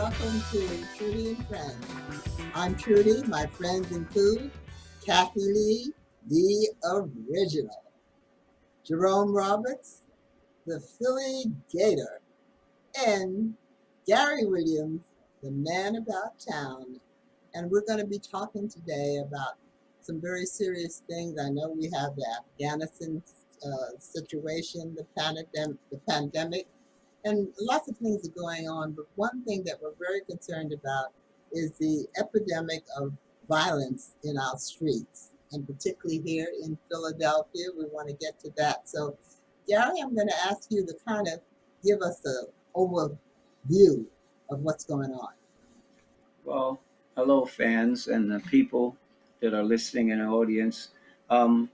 welcome to Trudy and Friends. I'm Trudy. My friends include Kathy Lee, the original, Jerome Roberts, the Philly Gator, and Gary Williams, the man about town. And we're going to be talking today about some very serious things. I know we have the Afghanistan situation, the pandemic, and lots of things are going on. But one thing that we're very concerned about is the epidemic of violence in our streets, and particularly here in Philadelphia. We want to get to that. So, Gary, I'm going to ask you to kind of give us an overview of what's going on. Well, hello, fans and the people that are listening in the audience. Um,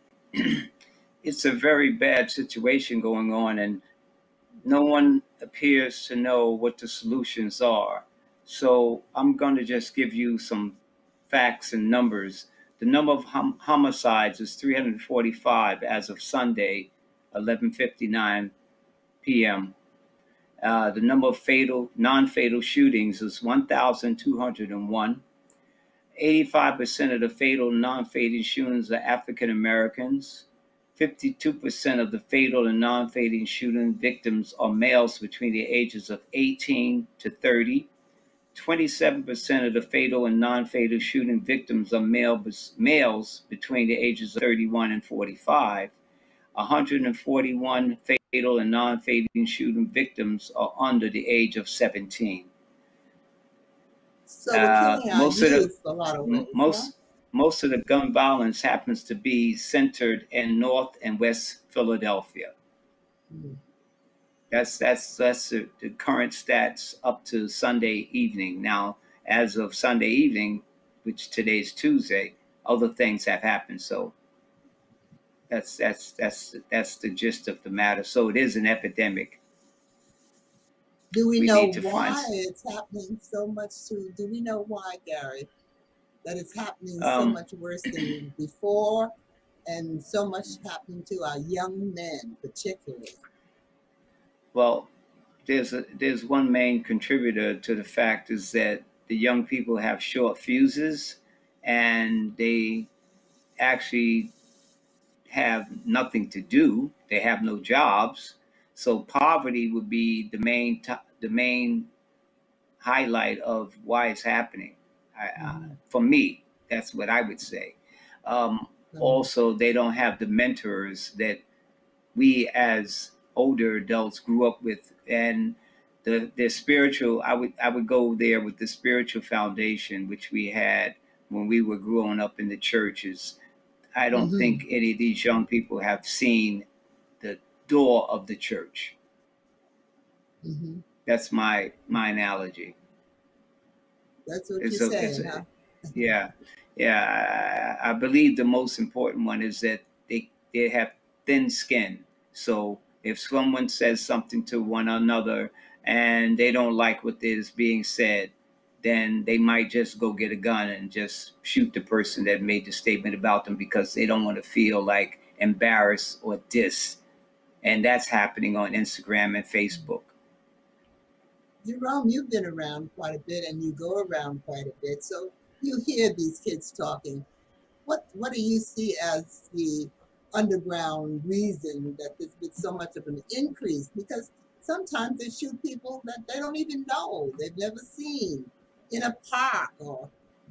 it's a very bad situation going on, and no one appears to know what the solutions are. So I'm going to just give you some facts and numbers. The number of homicides is 345 as of Sunday, 11:59 p.m. The number of non-fatal shootings is 1,201. 85% of the fatal and non-fatal shootings are African Americans. 52% of the fatal and non-fatal shooting victims are males between the ages of 18 to 30. 27% of the fatal and non-fatal shooting victims are males between the ages of 31 and 45. 141 fatal and non-fatal shooting victims are under the age of 17. So we're killing our youth a lot of ways, most of the gun violence happens to be centered in North and West Philadelphia. Hmm. That's the current stats up to Sunday evening. Now, as of Sunday evening, which today's Tuesday, other things have happened. So that's the gist of the matter. So it is an epidemic. Do we know why it's happening so much? Do we know why, Gary, that it's happening so much worse than before, and so much happening to our young men, particularly? Well, there's one main contributor to the fact is that the young people have short fuses, and they actually have nothing to do. They have no jobs. So poverty would be the main highlight of why it's happening. For me, that's what I would say. Also, they don't have the mentors that we as older adults grew up with, and the spiritual. I would go there with the spiritual foundation which we had when we were growing up in the churches. I don't think any of these young people have seen the door of the church. That's my analogy. That's what you're saying, huh? Yeah. I believe the most important one is that they have thin skin. So if someone says something to one another and they don't like what is being said, then they might just go get a gun and just shoot the person that made the statement about them because they don't want to feel like embarrassed or dissed. And that's happening on Instagram and Facebook. Jerome, you've been around quite a bit and you go around quite a bit. So you hear these kids talking. What do you see as the underground reason that there's been so much of an increase? Because sometimes they shoot people that they don't even know, they've never seen, in a park or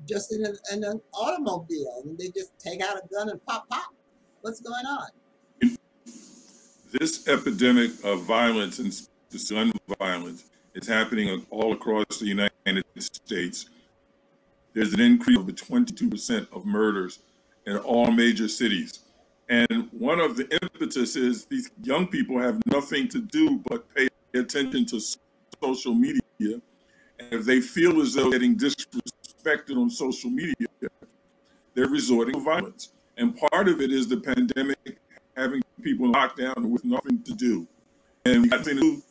just in an automobile, and they just take out a gun and pop. What's going on? This epidemic of violence and gun violence is happening all across the United States. There's an increase of 22% of murders in all major cities. And one of the impetus is these young people have nothing to do but pay attention to social media. And if they feel as though getting disrespected on social media, they're resorting to violence. And part of it is the pandemic having people locked down with nothing to do. And you got nothing to do,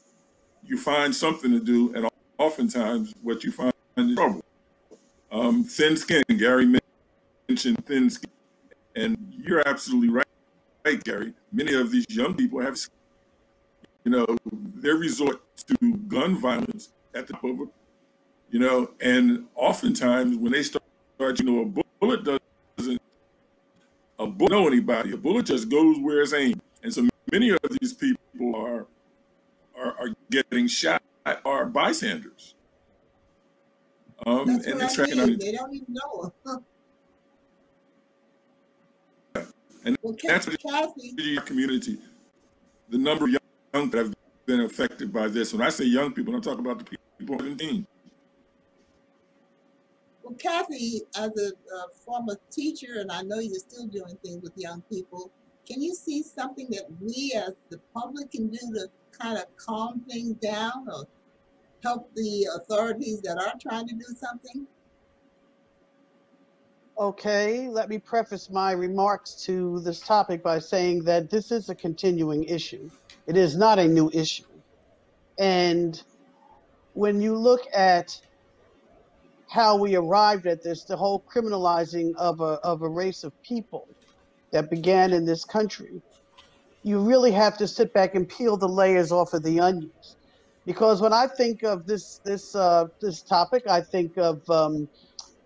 you find something to do, and oftentimes what you find is trouble. Thin skin, Gary mentioned thin skin. And you're absolutely right, Gary. Many of these young people have, they resort to gun violence at the top of you know, and oftentimes when they start, you know, a bullet doesn't know anybody. A bullet just goes where it's aimed. And so many of these people are getting shot are bystanders. That's And what I mean. They don't even know. And well, that's what Kathy, the community, the number of young that have been affected by this. When I say young people, I'm talking about the people 17. well, Kathy, as a former teacher, and I know you're still doing things with young people, can you see something that we as the public can do to kind of calm things down or help the authorities that are trying to do something? Okay, let me preface my remarks to this topic by saying that this is a continuing issue. It is not a new issue. And when you look at how we arrived at this, the whole criminalizing of a race of people that began in this country, you really have to sit back and peel the layers off of the onions. Because when I think of this topic, I think of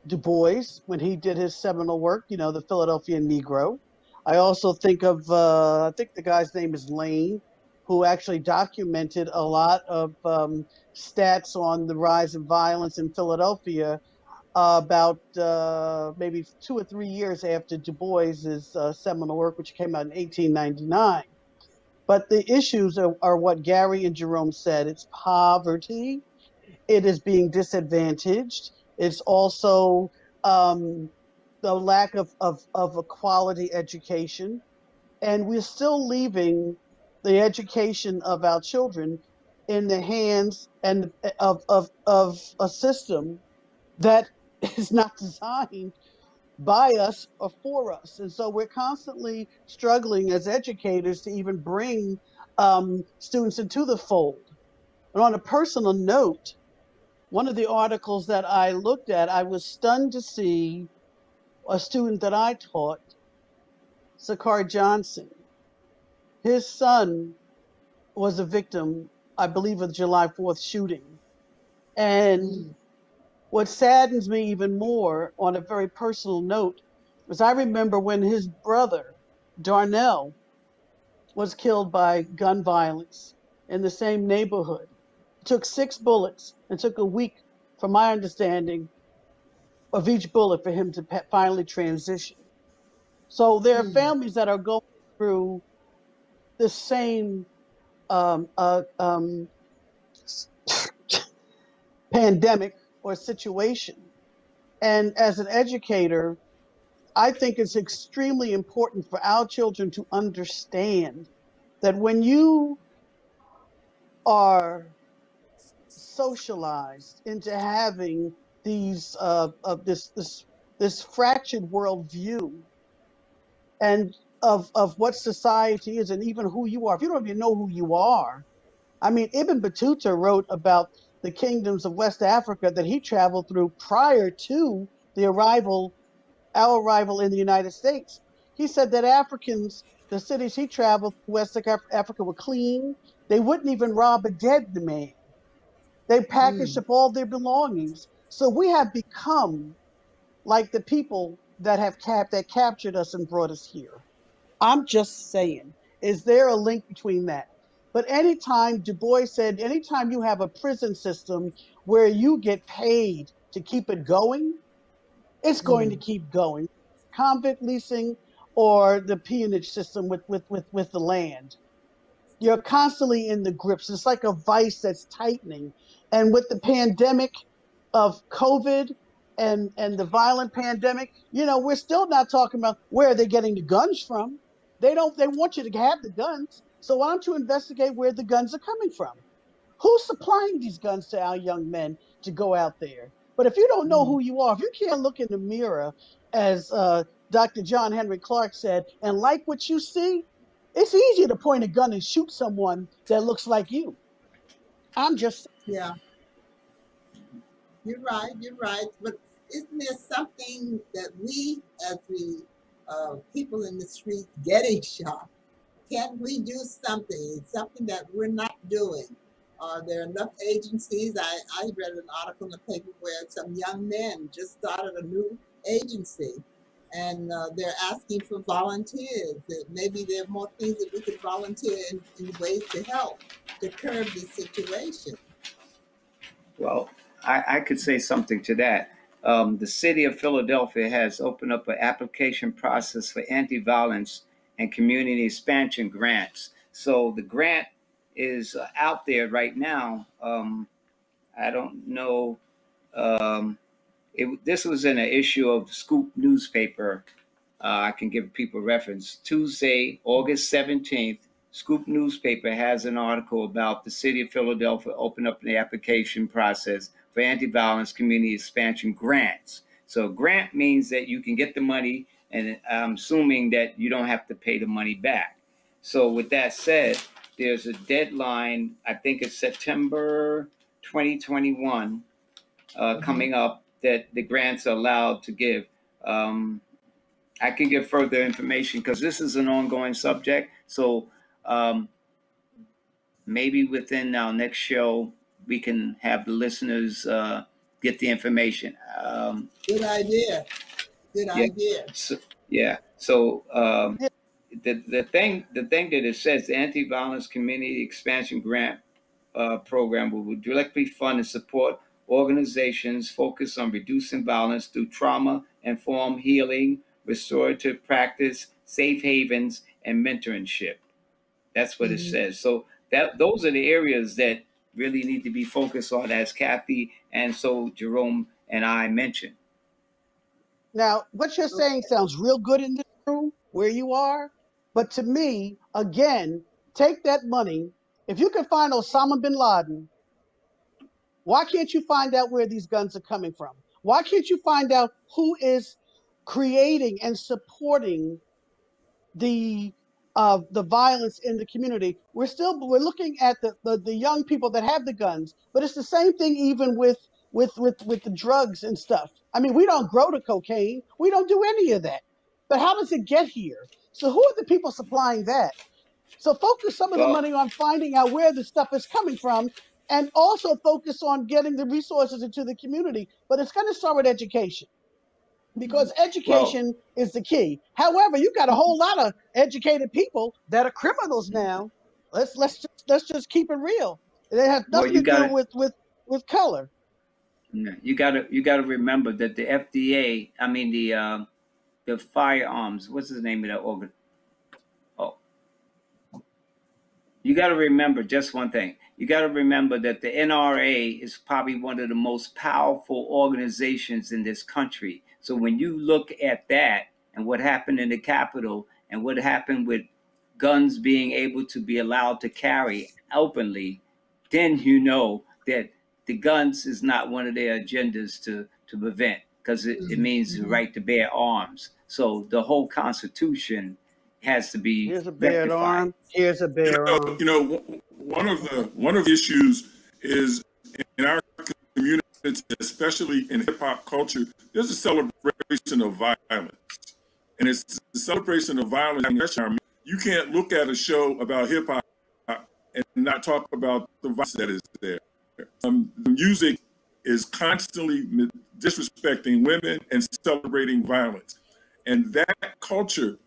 Du Bois when he did his seminal work, you know, the Philadelphia Negro. I also think of I think the guy's name is Lane, who actually documented a lot of stats on the rise of violence in Philadelphia about maybe 2 or 3 years after Du Bois's seminal work, which came out in 1899. But the issues are what Gary and Jerome said. It's poverty, it is being disadvantaged. It's also um, the lack of a quality education. And we're still leaving the education of our children in the hands and of a system that is not designed by us or for us. And so we're constantly struggling as educators to even bring students into the fold. And on a personal note, one of the articles that I looked at, I was stunned to see a student that I taught, Sakar Johnson. His son was a victim, I believe, of the July 4th shooting. And Mm, what saddens me even more on a very personal note is I remember when his brother, Darnell, was killed by gun violence in the same neighborhood. It took 6 bullets and took a week, from my understanding, of each bullet for him to finally transition. So there are mm, families that are going through the same um, uh, um, pandemic or situation. And as an educator, I think it's extremely important for our children to understand that when you are socialized into having these this fractured worldview and of what society is and even who you are. If you don't even know who you are, I mean, Ibn Battuta wrote about the kingdoms of West Africa that he traveled through prior to our arrival in the United States. He said that Africans, the cities he traveled, West Africa, were clean. They wouldn't even rob a dead man. They packaged mm. up all their belongings. So we have become like the people that that captured us and brought us here. I'm just saying, is there a link between that? But anytime Du Bois said, anytime you have a prison system where you get paid to keep it going, it's going to Mm, keep going. Convict leasing or the peonage system with the land. You're constantly in the grips. It's like a vice that's tightening. And with the pandemic of COVID and the violent pandemic, you know, we're still not talking about where are they getting the guns from. They want you to have the guns. So why don't you investigate where the guns are coming from? Who's supplying these guns to our young men to go out there? But if you don't know mm. who you are, if you can't look in the mirror, as Dr. John Henry Clark said, and like what you see, it's easy to point a gun and shoot someone that looks like you. I'm just Yeah, you're right. You're right. But isn't there something that we, as the people in the streets, getting shot? Can't we do something? Something that we're not doing. Are there enough agencies? I read an article in the paper where some young men just started a new agency, and they're asking for volunteers. That maybe there are more things that we could volunteer in ways to help to curb this situation. Well, I could say something to that. The city of Philadelphia has opened up an application process for anti-violence and community expansion grants. So the grant is out there right now. I don't know. Um, this was in an issue of Scoop newspaper. I can give people reference. Tuesday, August 17th, Scoop newspaper has an article about the city of Philadelphia opened up the application process for anti-violence community expansion grants. So grant means that you can get the money, and I'm assuming that you don't have to pay the money back. So with that said, there's a deadline. I think it's September 2021 coming up that the grants are allowed to give. Um, I can give further information because this is an ongoing subject. So um, maybe within our next show, we can have the listeners get the information. Good idea. Good Yeah. idea. So, yeah. So Yeah. the thing that it says, the anti-violence community expansion grant program will directly fund and support organizations focused on reducing violence through trauma-informed healing, restorative practice, safe havens, and mentorship. That's what it Mhm. says. So that those are the areas that really need to be focused on, as Kathy and so Jerome and I mentioned. Now, what you're saying sounds real good in this room where you are, but to me, again, take that money. If you can find Osama bin Laden, why can't you find out where these guns are coming from? Why can't you find out who is creating and supporting the the violence in the community? We're looking at the young people that have the guns, but it's the same thing even with the drugs and stuff. I mean, we don't grow the cocaine, we don't do any of that. But how does it get here? So who are the people supplying that? So focus some of the Well, money on finding out where the stuff is coming from, and also focus on getting the resources into the community. But it's going to start with education, because well, education is the key. However, you got a whole lot of educated people that are criminals now. Let's just keep it real. It has well, nothing to do with color. you got to remember that the FDA, I mean the firearms. What's the name of that organ? Oh, you got to remember just one thing. You got to remember that the NRA is probably one of the most powerful organizations in this country. So when you look at that and what happened in the Capitol and what happened with guns being able to be allowed to carry openly, then you know that the guns is not one of their agendas to prevent, because it Mhm. means the Mhm. right to bear arms. So the whole Constitution has to be Here's a bared rectified. arm. Here's a bare arm. One of the issues is in our community, especially in hip hop culture, there's a celebration of violence, and it's the celebration of violence. You can't look at a show about hip hop and not talk about the violence that is there. The music is constantly disrespecting women and celebrating violence. And that culture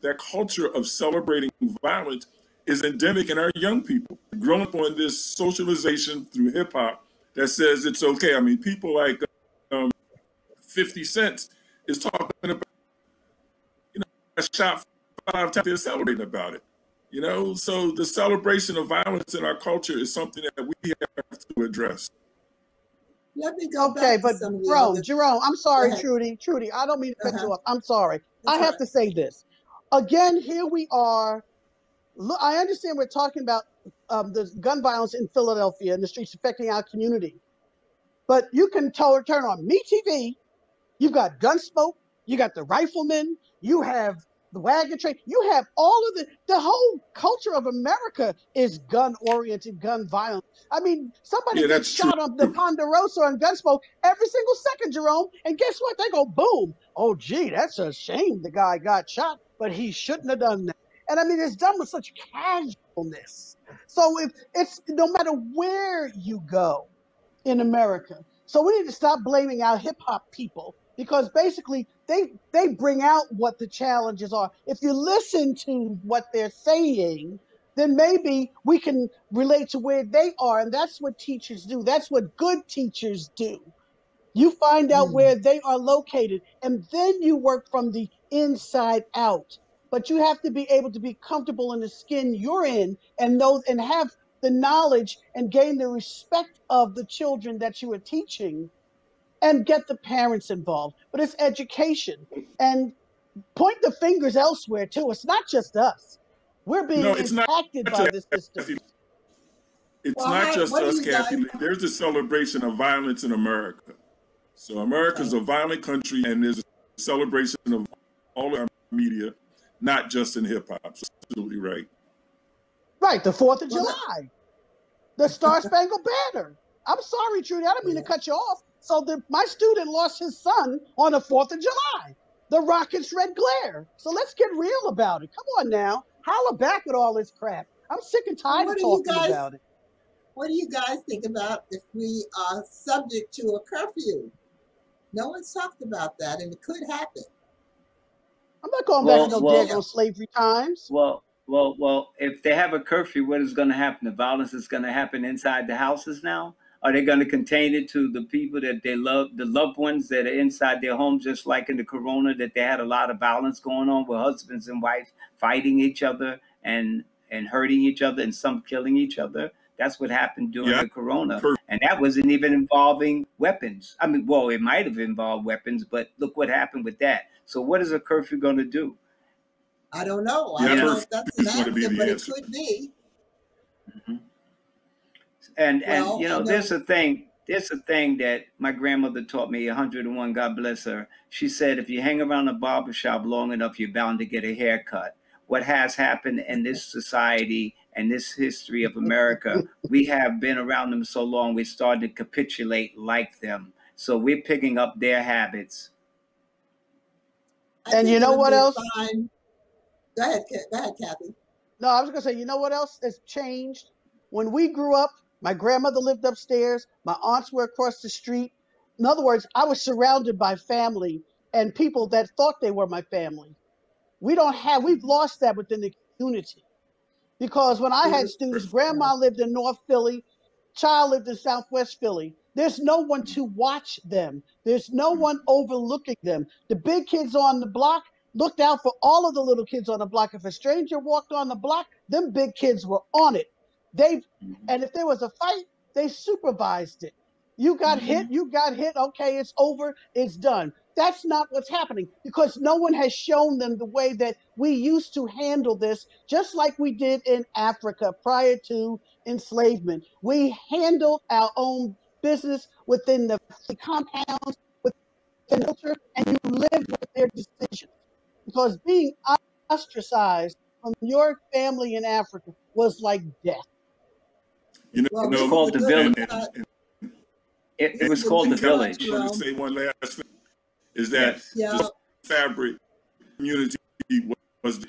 of celebrating violence is endemic in our young people. Growing up on this socialization through hip hop that says it's okay. I mean, people like 50 Cent is talking about, a shot 5 times, they're celebrating about it. So the celebration of violence in our culture is something that we have to address. Let me go Okay, back to but some of the Jerome, other. Jerome, I'm Go sorry, ahead. Trudy, I don't mean to cut Uh-huh. you off. I'm sorry. I That's have right. to say this again. Here we are. Look, I understand we're talking about the gun violence in Philadelphia and the streets affecting our community, but you can turn on MeTV. You've got Gunsmoke, you got the Riflemen, you have the Wagon Train, you have all of the whole culture of America is gun oriented, gun violence. I mean, somebody Yeah, gets that's true. shot on the Ponderosa on Gunsmoke every single second, Jerome, and guess what? They go boom. Oh, gee, that's a shame the guy got shot, but he shouldn't have done that. And I mean, it's done with such casualness. So if it's no matter where you go in America. So we need to stop blaming our hip hop people because basically they bring out what the challenges are. If you listen to what they're saying, then maybe we can relate to where they are. And that's what teachers do. That's what good teachers do. You find out Mm. where they are located, and then you work from the inside out. But you have to be able to be comfortable in the skin you're in and know and have the knowledge and gain the respect of the children that you are teaching and get the parents involved. But it's education and point the fingers elsewhere too. It's not just us. We're No, being it's not impacted by just this system. Kathy. It's Well, not just what do us, you Kathy guys? Lee. There's a celebration of violence in America. So America's Okay. a violent country, and there's a celebration of all our media, not just in hip hop. So absolutely right. Right, the 4th of Well, let, July. The Star Spangled Banner. I'm sorry, Trudy, I didn't mean to yeah. cut you off. So my student lost his son on the 4th of July. The rocket's red glare. So let's get real about it. Come on now. Holla back with all this crap. I'm sick and Well, tired of talking about it. what do you guys think about if we are subject to a curfew? No one's talked about that, and it could happen. I'm not going back How to do Well, no you well, daggone feel? slavery times. well. If they have a curfew, what is going to happen? The violence is going to happen inside the houses now. Are they going to contain it to the people that they love, the loved ones that are inside their homes, just like in the corona, that they had a lot of violence going on with husbands and wives fighting each other and hurting each other and some killing each other? That's what happened during Yeah, the corona. per- And that wasn't even involving weapons. I mean, well, it might have involved weapons, but look what happened with that. So what is a curfew going to do? I don't know. I yeah, You don't know, know curfew if that's an is going to be answer, the but it answer. could be. mhm. And Well, you I know, know. there's a thing that my grandmother taught me, 101, God bless her. She said, if you hang around a barber shop long enough, you're bound to get a haircut. What has happened in this society and this history of America, we have been around them so long, we're starting to capitulate like them. So we're picking up their habits. I And you think it know would what be else? fine. Go ahead, Kathy. No, I was going to say, you know what else has changed? When we grew up, my grandmother lived upstairs, my aunts were across the street. In other words, I was surrounded by family and people that thought they were my family. We've lost that within the community. Because when I had students, Yeah. grandma lived in North Philly, child lived in Southwest Philly. There's no one to watch them. There's no one overlooking them. The big kids on the block looked out for all of the little kids on the block. If a stranger walked on the block, them big kids were on it. They Mhm, and if there was a fight, they supervised it. mhm, You got hit, okay, it's over, it's done. That's not what's happening because no one has shown them the way that we used to handle this, just like we did in Africa prior to enslavement. We handled our own business within the compounds, within the culture, and you lived with their decisions. Because being ostracized from your family in Africa was like death. You Well, It was this is a called the good village. uh, It this was is a called good the and can point, village. I just Jerome. say one last thing? Is that Yes. the Yeah. fabric community was,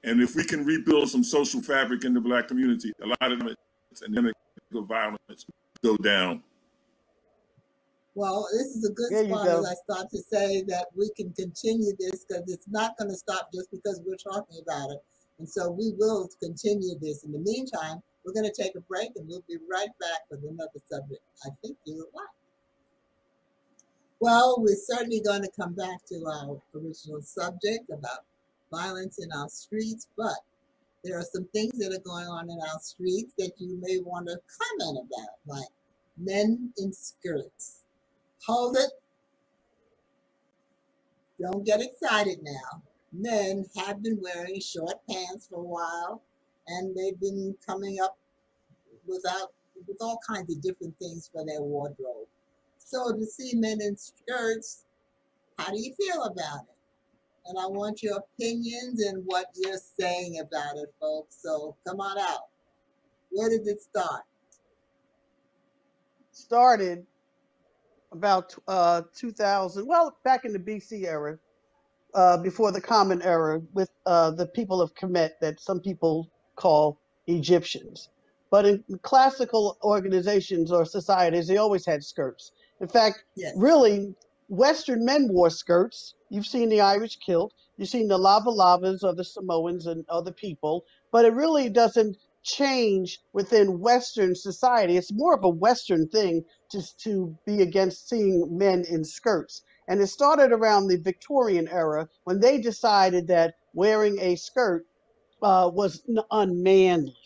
and if we can rebuild some social fabric in the black community, a lot of it and endemic violence go down. Well, this is a good There you spot as go. I start to say that we can continue this because it's not going to stop just because we're talking about it. And so we will continue this. In the meantime, we're going to take a break and we'll be right back with another subject I think you would like. Well, we're certainly going to come back to our original subject about violence in our streets, but there are some things that are going on in our streets that you may want to comment about, like men in skirts. Hold it. Don't get excited now. Men have been wearing short pants for a while, and they've been coming up without with all kinds of different things for their wardrobe. So to see men in skirts, how do you feel about it? And I want your opinions and what you're saying about it, folks. So come on out. Where did it start? Started about 2000, well, back in the BC era. before the Common Era with the people of Kemet that some people call Egyptians. But in classical organizations or societies, they always had skirts. In fact, Yes. really, Western men wore skirts. You've seen the Irish kilt, you've seen the Lava Lavas or the Samoans and other people, but it really doesn't change within Western society. It's more of a Western thing to be against seeing men in skirts. And it started around the Victorian era when they decided that wearing a skirt was unmanly.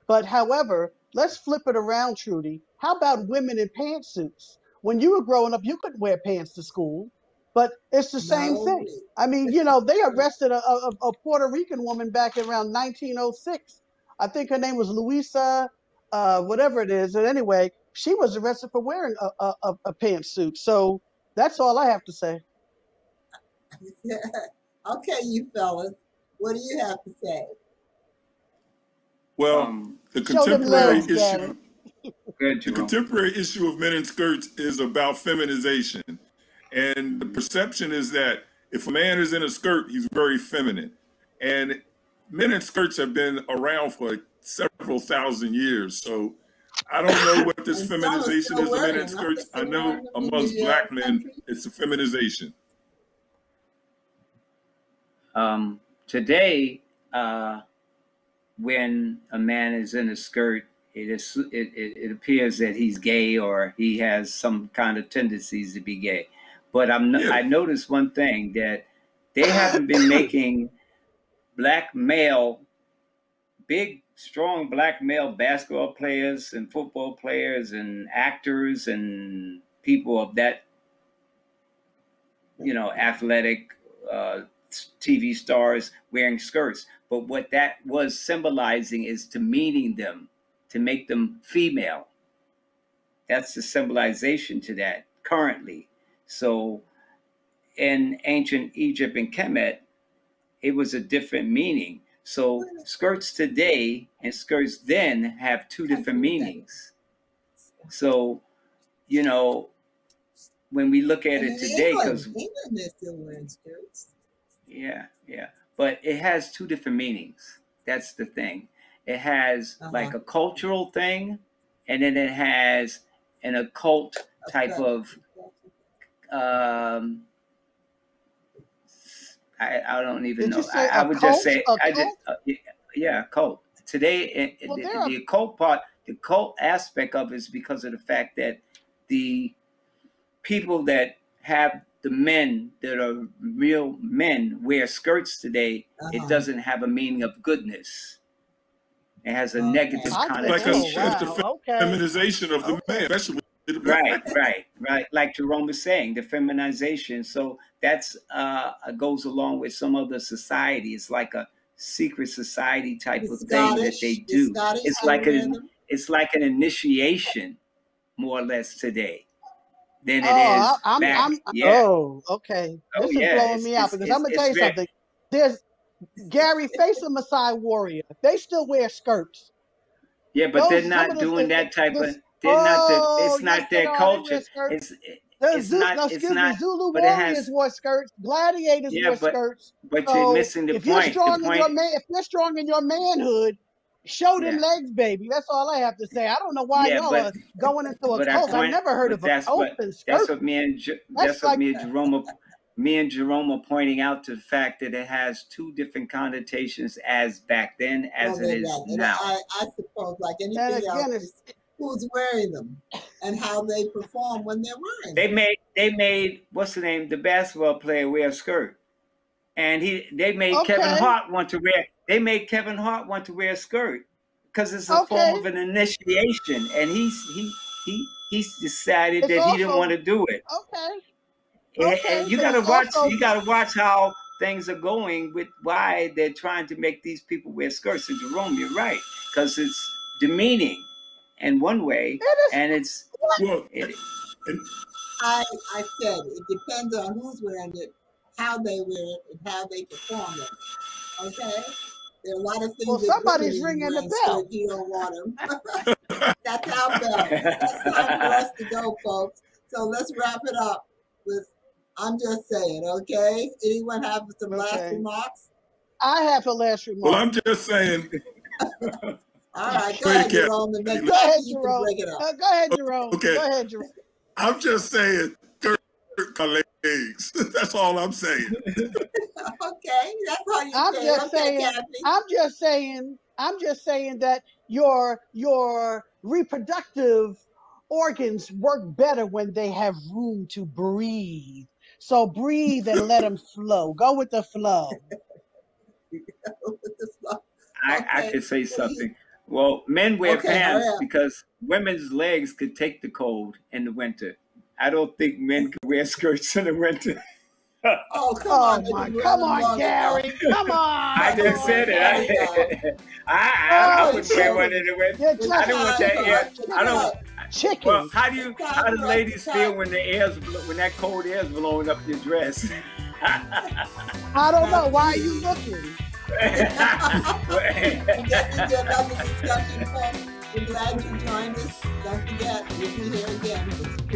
But however, let's flip it around, Trudy. How about women in pantsuits? When you were growing up, you couldn't wear pants to school, but it's the same No. thing. I mean, they arrested a Puerto Rican woman back around 1906. I think her name was Luisa, whatever it is. And anyway, she was arrested for wearing a pantsuit. So that's all I have to say. Okay, you fellas, what do you have to say? Well, the Show them contemporary legs, Gary. issue, Good, the Jerome. contemporary issue of men in skirts is about feminization. And the perception is that if a man is in a skirt, he's very feminine. And men in skirts have been around for several thousand years. So I don't know what this And some are feminization still is of men wearing in them. Aren't they skirts. I still know wearing them in amongst the black men, country? it's a feminization. Today, when a man is in a skirt, it appears that he's gay or he has some kind of tendencies to be gay. But I noticed one thing, that they haven't been making big, strong black male basketball players and football players and actors and people of that, athletic TV stars wearing skirts. But what that was symbolizing is demeaning them, to make them female. That's the symbolization to that currently. So in ancient Egypt and Kemet, it was a different meaning. So skirts today and skirts then have two different meanings. So, when we look at And it in today, because England, they're still wearing skirts. yeah, but it has two different meanings. That's the thing. It has like a cultural thing, and then it has an occult type of I don't even Did you know. say I a would just cult? say A I just cult? yeah, cult. Today, Well, the occult part, the cult aspect of it is because of the fact that the people that have the men that are real men wear skirts today, it doesn't have a meaning of goodness. It has a negative connotation. Like the feminization of the man, especially with the black. Right. Like Jerome was saying, the feminization. So that's goes along with some other society. It's like a secret society type of thing that they do. It's like an initiation, more or less, today than it is back. Okay. This is blowing me out because I'm gonna tell you something. There's Gary, face a Maasai warrior. They still wear skirts. Yeah, but they're not doing that type of. They're not. It's not their culture. It's not. Zulu but warriors wore skirts. Gladiators wore skirts. But you're missing the if point. If you're strong in your manhood, show them legs, baby. That's all I have to say. I don't know why y'all are going into a cult. I've never heard of a cult in skirts. That's what me and Jerome are pointing out, to the fact that it has two different connotations as back then as it is now. I suppose, like anything else, who's wearing them and how they perform when they're wearing them. They made what's the name, the basketball player, wear a skirt, and they made Kevin Hart want to wear. They made Kevin Hart want to wear a skirt because it's a form of an initiation, and he's decided that he didn't want to do it. And you gotta watch. You gotta watch how things are going with why they're trying to make these people wear skirts. And Jerome, you're right, because it's demeaning in one way, and it's. I said it depends on who's wearing it, how they wear it, and how they perform it. Okay, there are a lot of things. Well, somebody's ringing the bell. You don't want them. That's our bell. That's time for us to go, folks. So let's wrap it up with I'm just saying, okay? Anyone have some last Okay. remarks? I have a last remark. Well, I'm just saying. All right, go Go ahead, ahead, Jerome, and then Kathy. Go ahead, Kathy, you can Jerome. break it up. Go ahead, Jerome. Okay. Go ahead, Jerome. I'm just saying, Kirk my legs. That's all I'm saying. Okay, that's all you I'm say. just Okay, saying. Kathy. I'm just saying that your reproductive organs work better when they have room to breathe. So breathe and let them flow. Go with the flow. I Okay, could say please. something. Well, men wear Okay, hurry pants up. because women's legs could take the cold in the winter. I don't think men could wear skirts in the winter. Oh, come Oh on, they've my, been wearing come them on, long enough. Gary. Come I on, Come just on, said boy. it. hurry up. I Oh, wouldn't wear one Okay, in the winter. you're it's I just don't want time that for air. us to I don't. cut. Well, chicken. It's how time do for us to ladies cut. feel when that cold air is blowing up your dress? I don't know. Why are you Kathy. looking? And this is another discussion, folks. We're glad you joined us. Don't forget, we'll be here again with